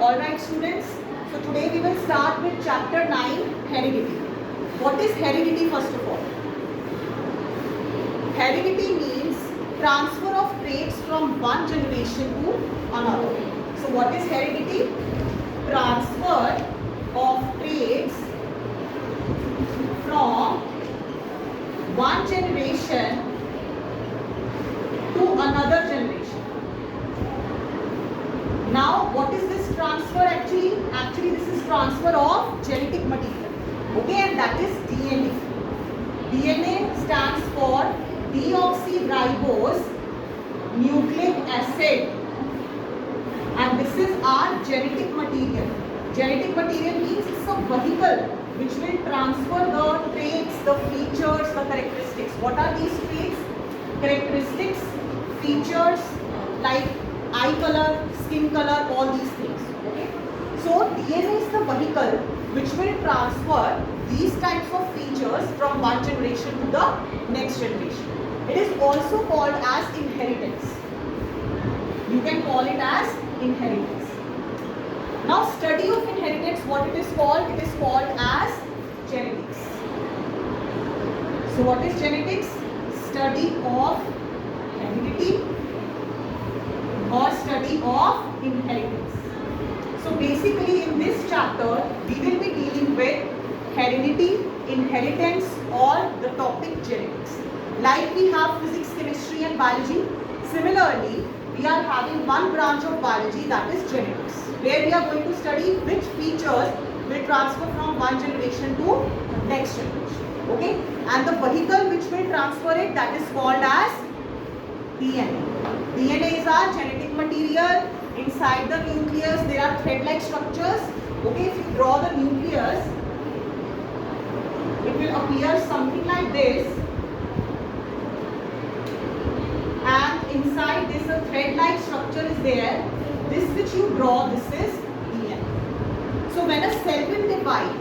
Alright students, so today we will start with chapter 9, heredity. What is heredity first of all? Heredity means transfer of traits from one generation to another. So what is heredity? Transfer of traits from one generation to another generation. Now, what is this transfer actually? Actually, this is transfer of genetic material. Okay, and that is DNA. DNA stands for deoxyribose nucleic acid. And this is our genetic material. Genetic material means it's a vehicle which will transfer the traits, the features, the characteristics. What are these traits? Characteristics, features like eye color, skin color, all these things. Okay? So DNA is the vehicle which will transfer these types of features from one generation to the next generation. It is also called as inheritance. You can call it as inheritance. Now study of inheritance, what it is called? It is called as genetics. So what is genetics? Study of heredity or study of inheritance. So basically in this chapter we will be dealing with heredity, inheritance or the topic genetics. Like we have physics, chemistry and biology, similarly we are having one branch of biology, that is genetics, where we are going to study which features will transfer from one generation to next generation. Okay, and the vehicle which will transfer it, that is called as DNA. DNA is our genetic material. Inside the nucleus there are thread-like structures. Okay, if you draw the nucleus, it will appear something like this. And inside this a thread-like structure is there. This which you draw, this is DNA. So when a cell will divide,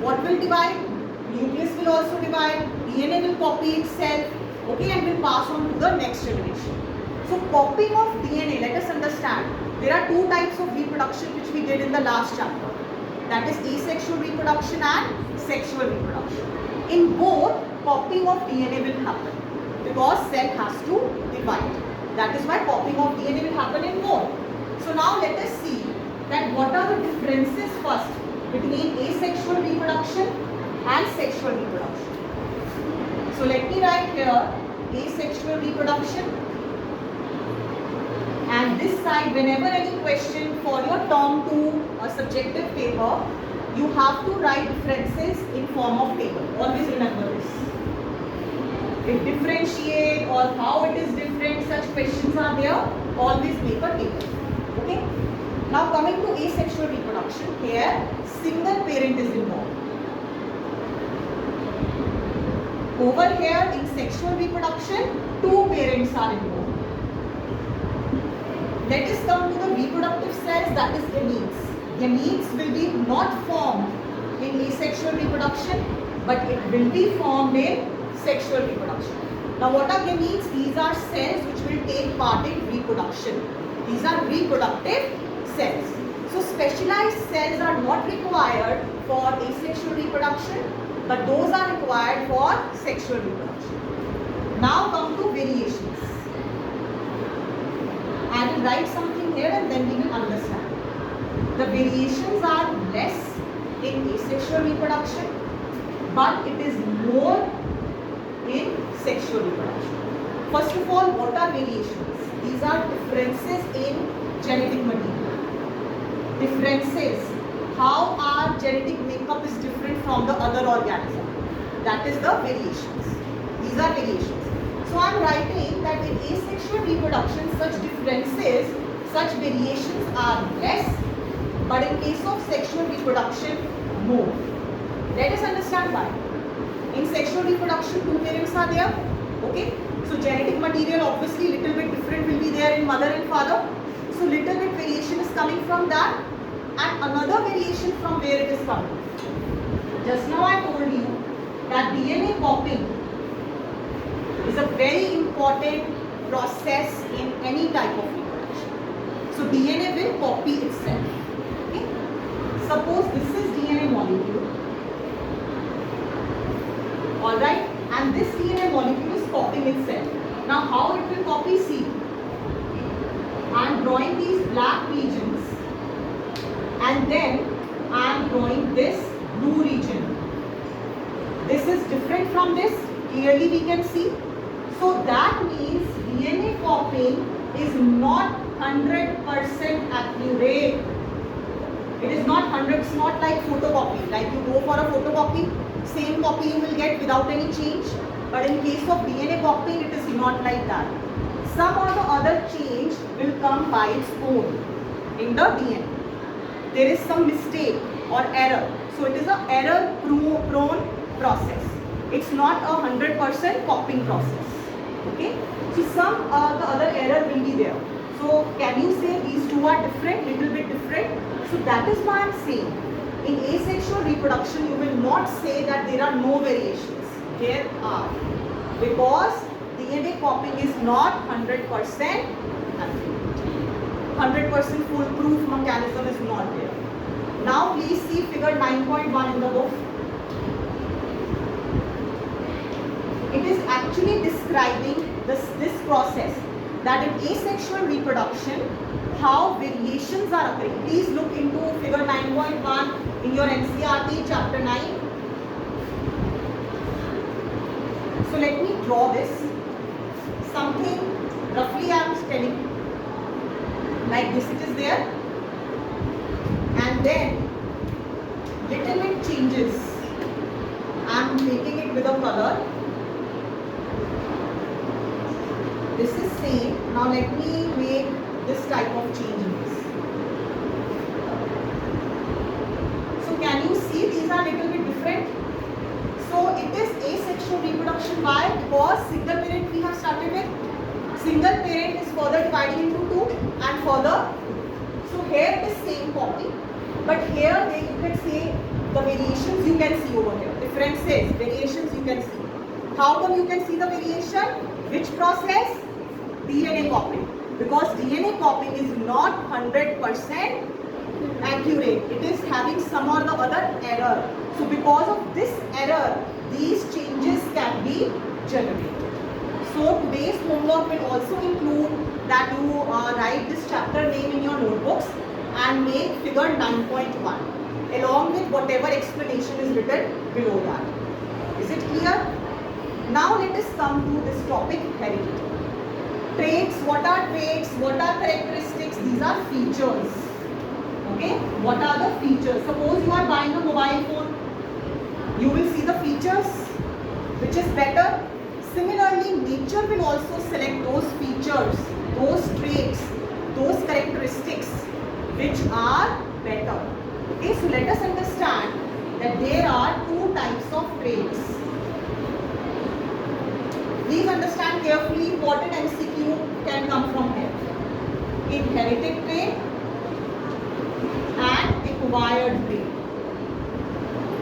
what will divide? Nucleus will also divide. DNA will copy itself. Okay, and will pass on to the next generation. So copying of DNA, let us understand, there are two types of reproduction which we did in the last chapter. That is asexual reproduction and sexual reproduction. In both, copying of DNA will happen because cell has to divide. That is why copying of DNA will happen in both. So now let us see that what are the differences first between asexual reproduction and sexual reproduction. So let me write here asexual reproduction, and this side, whenever any question for your term 2 or subjective paper, you have to write differences in form of table. Always remember this. If differentiate or how it is different, such questions are there, always make a table. Okay. Now coming to asexual reproduction, here single parent is involved. Over here in sexual reproduction, two parents are involved. Let us come to the reproductive cells, that is gametes. Gametes will be not formed in asexual reproduction, but it will be formed in sexual reproduction. Now what are gametes? These are cells which will take part in reproduction. These are reproductive cells. So specialized cells are not required for asexual reproduction, but those are required for sexual reproduction. Now come to variations. I will write something here and then we will understand. The variations are less in asexual reproduction, but it is more in sexual reproduction. First of all, what are variations? These are differences in genetic material. Differences. How our genetic makeup is different from the other organism. That is the variations. These are variations. So I am writing that in asexual reproduction, such differences, such variations are less, but in case of sexual reproduction, more. Let us understand why. In sexual reproduction, two parents are there. Okay. So genetic material obviously little bit different will be there in mother and father. So little bit variation is coming from that, and another variation from where it is coming. Just now I told you that DNA copying is a very important process in any type of reproduction. So DNA will copy itself. Okay? Suppose this is DNA molecule, alright, and this DNA molecule is copying itself. Now how it will copy? See, I am drawing these black regions and then I am drawing this blue region. This is different from this, clearly we can see. So that means DNA copying is not 100% accurate. It is not 100, it's not like photocopy. Like you go for a photocopy, same copy you will get without any change. But in case of DNA copying, it is not like that. Some or the other change will come by its own in the DNA. There is some mistake or error. So it is an error-prone process. It's not a 100% copying process. Okay? So some or the other error will be there. So can you say these two are different, little bit different? So that is why I am saying in asexual reproduction you will not say that there are no variations. There are, because DNA copying is not 100% accurate. 100% foolproof mechanism is not there. Now please see figure 9.1 in the book. It is actually describing this process, that in asexual reproduction how variations are occurring. Please look into figure 9.1 in your NCERT chapter 9. So let me draw this. Something roughly I am telling, like this it is there, and then little bit changes. I am making it with a color. This is same. Now let me make this type of changes. So can you see these are little bit different? So it is asexual reproduction. Why? Because single parent we have started with. Single parent is further dividing into two and further. So here it is same copy, but here you can say the variations you can see over here. Differences, variations you can see. How come you can see the variation? Which process? DNA copying. Because DNA copying is not 100% accurate. It is having some or the other error. So because of this error, these changes can be generated. So today's homework will also include that you write this chapter name in your notebooks and make figure 9.1 along with whatever explanation is written below that. Is it clear? Now let us come to this topic, heredity. Traits, what are traits? What are characteristics? These are features. Okay? What are the features? Suppose you are buying a mobile phone. You will see the features. Which is better? Similarly, nature will also select those features, those traits, those characteristics which are better. Okay? So let us understand that there are two types of traits. Please understand carefully, important MCQ can come from here. Inherited trait and acquired trait.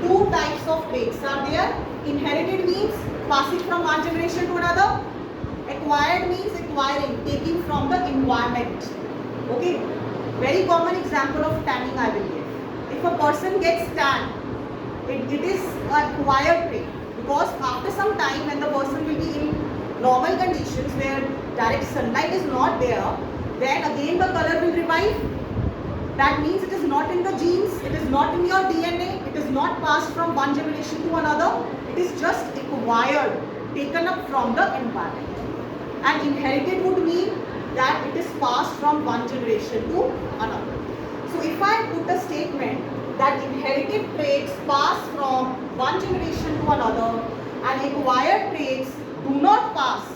Two types of traits are there. Inherited means passing from one generation to another. Acquired means acquiring, taking from the environment. Okay. Very common example of tanning I will give. If a person gets tan, it is an acquired trait. Because after some time when the person will be in normal conditions where direct sunlight is not there, then again the color will revive. That means it is not in the genes, it is not in your DNA, it is not passed from one generation to another. It is just acquired, taken up from the environment. And inherited would mean that it is passed from one generation to another. So if I put a statement that inherited traits pass from one generation to another and acquired traits do not pass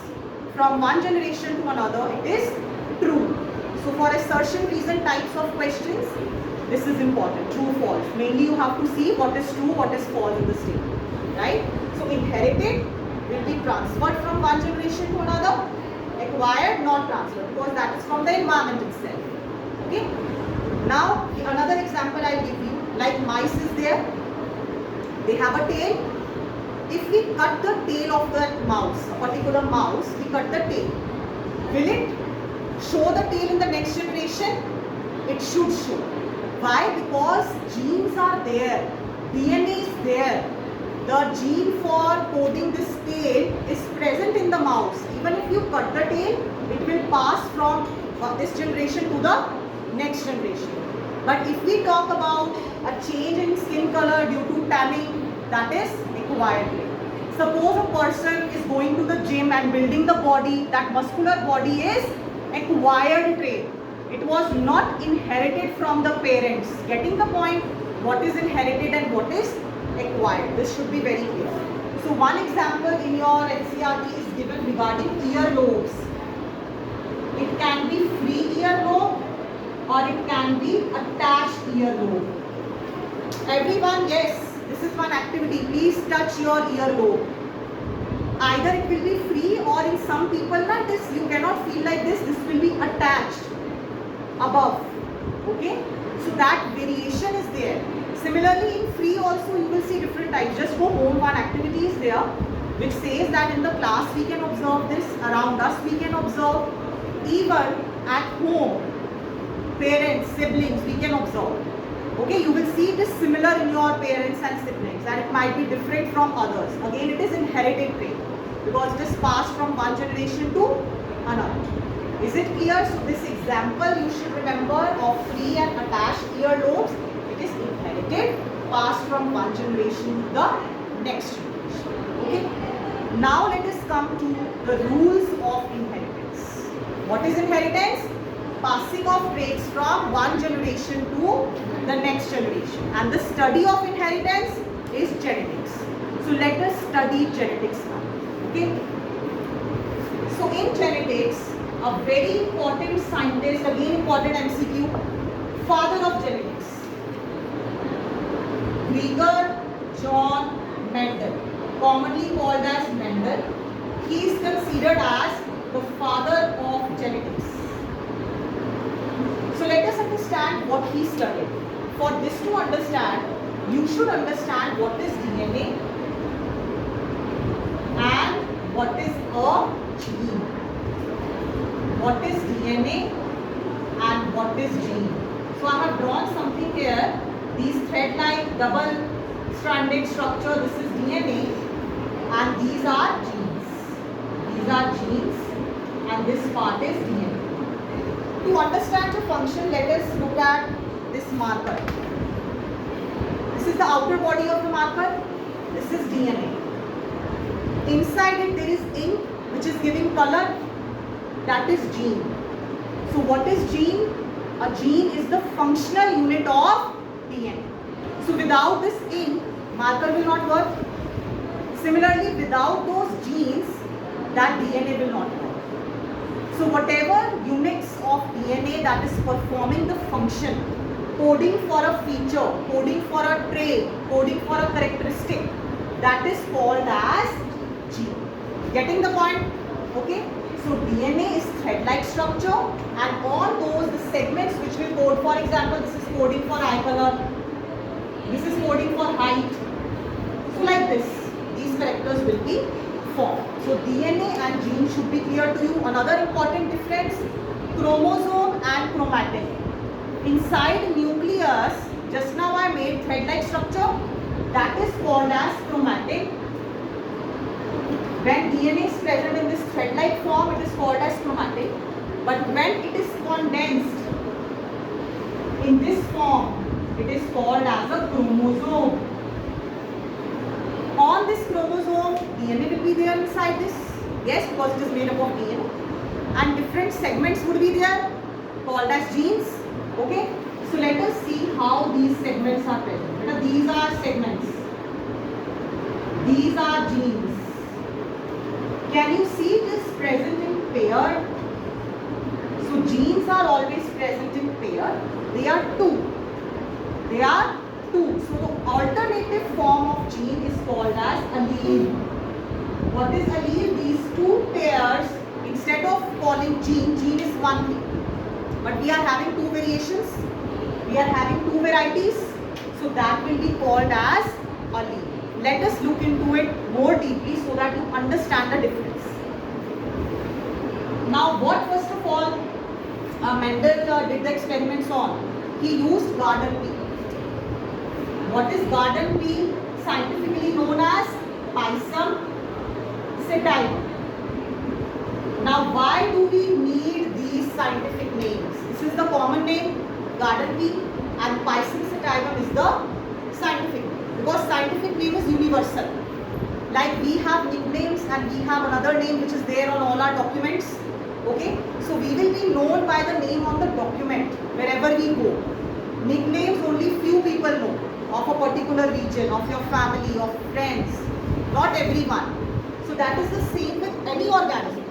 from one generation to another, it is true. So for assertion reason types of questions, this is important, true, false. Mainly you have to see what is true, what is false in the statement, right? So inherited will be transferred from one generation to another, acquired not transferred because that is from the environment itself. Okay. Now another example I will give you, like mice is there, they have a tail. If we cut the tail of that mouse, a particular mouse, we cut the tail, will it show the tail in the next generation? It It should show. Why? Because genes are there. DNA is there. The gene for coding this tail is present in the mouse. Even if you cut the tail, it will pass from this generation to the next generation. But if we talk about a change in skin color due to tanning, that is acquired trait. Suppose a person is going to the gym and building the body, that muscular body is acquired trait. It was not inherited from the parents. Getting the point? What is inherited and what is acquired? This should be very clear. So one example in your NCERT is given regarding earlobes. It can be free earlobe or it can be attached earlobe. Everyone, yes, this is one activity. Please touch your earlobe. Either it will be free or in some people like this, you cannot feel like this. This will be attached above. Okay? So that variation is there. Similarly, in free also you will see different types. Just go home, one activity is there which says that in the class we can observe this, around us we can observe, even at home, parents, siblings, we can observe. Okay, you will see it is similar in your parents and siblings and it might be different from others. Again, it is inherited trait because it is passed from one generation to another. Is it clear? So this example you should remember of free and attached earlobes. It is inherited, passed from one generation to the next generation. Okay. Now let us come to the rules of inheritance. What is inheritance? Passing of traits from one generation to the next generation. And the study of inheritance is genetics. So let us study genetics now. Okay. So in genetics, a very important scientist, again important MCQ, father of genetics, Gregor John Mendel, commonly called as Mendel. He is considered as the father of genetics. So let us understand what he studied. For this to understand, you should understand what is DNA and what is a gene. What is DNA and what is gene. So I have drawn something here. These thread-like double-stranded structure, this is DNA and these are genes. These are genes and this part is DNA. To understand the function, let us look at this marker. This is the outer body of the marker. This is DNA. Inside it there is ink which is giving color. That is gene. So what is gene? A gene is the functional unit of DNA. So without this ink, marker will not work. Similarly, without those genes, that DNA will not work. So whatever units of DNA that is performing the function, coding for a feature, coding for a trait, coding for a characteristic, that is called as gene. Getting the point? Okay. So DNA is thread-like structure and all those the segments which will code, for example, this is coding for eye color, this is coding for height. So like this, these characters will be formed. So DNA and gene should be clear to you. Another important difference, chromosome and chromatin. Inside nucleus, just now I made thread-like structure, that is called as chromatin. When DNA is present in this thread-like form, it is called as chromatin. But when it is condensed in this form, it is called as a chromosome. On this chromosome, DNA will be there inside this. Yes, because it is made up of DNA. And different segments would be there, called as genes. Okay. So let us see how these segments are present. These are segments. These are genes. Can you see it is present in pair? So genes are always present in pair. They are two. They are two. So the alternative form of gene is called as allele. What is allele? These two pairs, instead of calling gene, gene is one thing. But we are having two variations. We are having two varieties. So that will be called as allele. Let us look into it more deeply so that you understand the difference. Now what first of all, Mendel did the experiments on? He used garden pea. What is garden pea? Scientifically known as Pisum sativum. Now, why do we need these scientific names? This is the common name, garden pea, and Pisum sativum is the scientific name, because scientific name is universal. Like we have nicknames and we have another name which is there on all our documents. Okay, so we will be known by the name on the document wherever we go. Nicknames only few people know of a particular region, of your family, of friends, not everyone. So that is the same with any organism.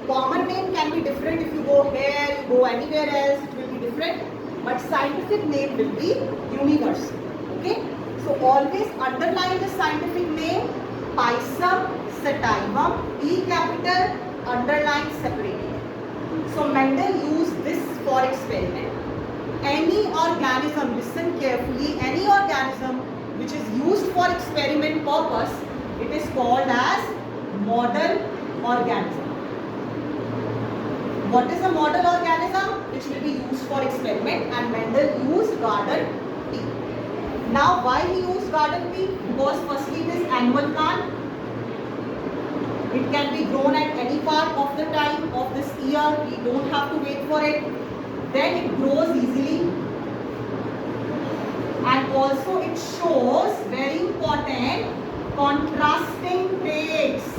Common name can be different. If you go here, you go anywhere else, it will be different. But scientific name will be universal. Okay, so always underline the scientific name, Pisum sativum, P capital, underline separately. So Mendel used this for experiment. Any organism, listen carefully, any organism which is used for experiment purpose, it is called as model organism. What is a model organism? Which will be used for experiment, and Mendel used garden pea. Now why he used garden pea? Because firstly it is annual plant. It can be grown at any part of the time of this year. We don't have to wait for it. Then it grows easily. And also it shows, very important, contrasting traits.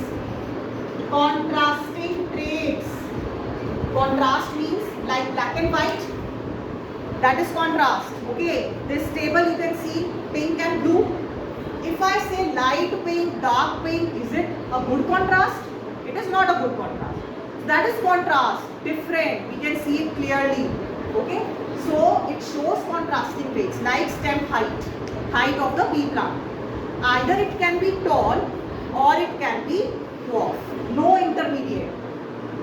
Contrasting traits. Contrast means like black and white. That is contrast. Okay. This table you can see pink and blue. If I say light pink, dark pink, is it a good contrast? It is not a good contrast. That is contrast, different. We can see it clearly. Okay. So it shows contrasting traits like stem height, height of the pea plant. Either it can be tall or it can be dwarf. No intermediate.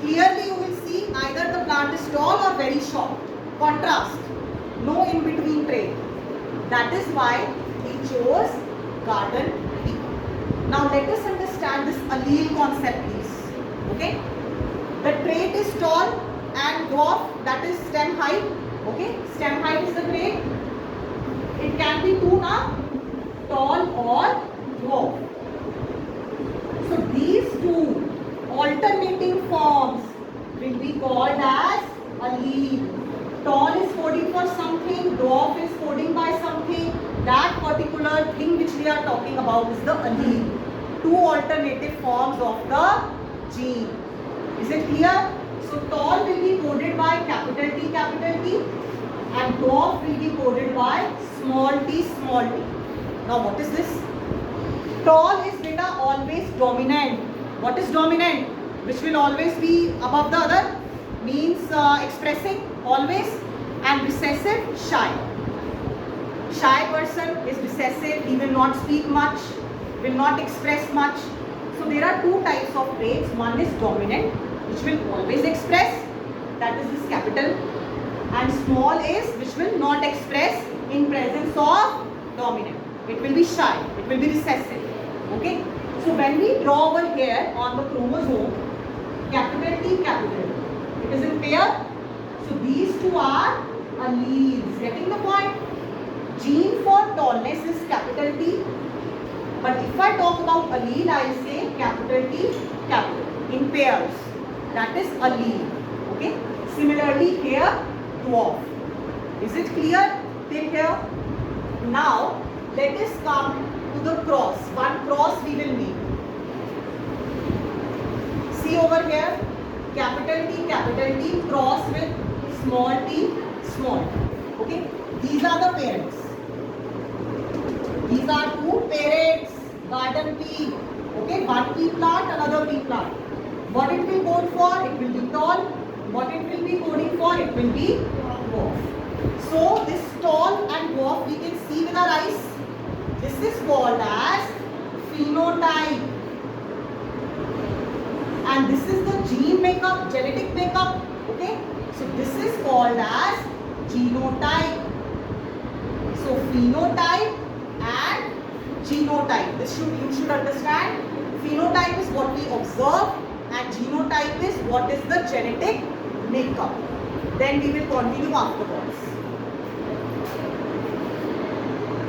Clearly you will see either the plant is tall or very short. Contrast. No in between trait. That is why he chose garden pea. Now let us understand this allele concept, please. Okay. The trait is tall and dwarf, that is stem height. Okay. Stem height is the trait. It can be two now, tall or dwarf. So these two alternating forms will be called as allele. Tall is coding for something, dwarf is coding by something. That particular thing which we are talking about is the allele. Two alternative forms of the gene. Is it clear? So tall will be coded by capital T, and dwarf will be coded by small t, small t. Now what is this? Tall is beta always dominant. What is dominant? Which will always be above the other. Means expressing always. And recessive, shy. Shy person is recessive. He will not speak much, will not express much. So there are two types of traits. One is dominant, which will always express. That is this capital. And small is which will not express in presence of dominant. It will be shy. It will be recessive. Okay. So when we draw over here on the chromosome, capital T, capital, it is in pair. So these two are alleles. Getting the point? Gene for tallness is capital T. But if I talk about allele, I will say capital T, capital, in pairs. That is allele. Okay. Similarly here, dwarf. Is it clear till here? Now let us come to the cross. One cross we will make. See over here, capital T cross with small t, small t. Okay. These are the parents. These are two parents. Garden pea. Okay. One pea plant, another pea plant. What it will code for? It will be tall. What it will be coding for? It will be dwarf. So this tall and dwarf we can see with our eyes. This is called as phenotype. And this is the gene makeup, genetic makeup. Okay. So this is called as genotype. So phenotype and genotype. This you should understand. Phenotype is what we observe and genotype is what is the genetic makeup. Then we will continue afterwards.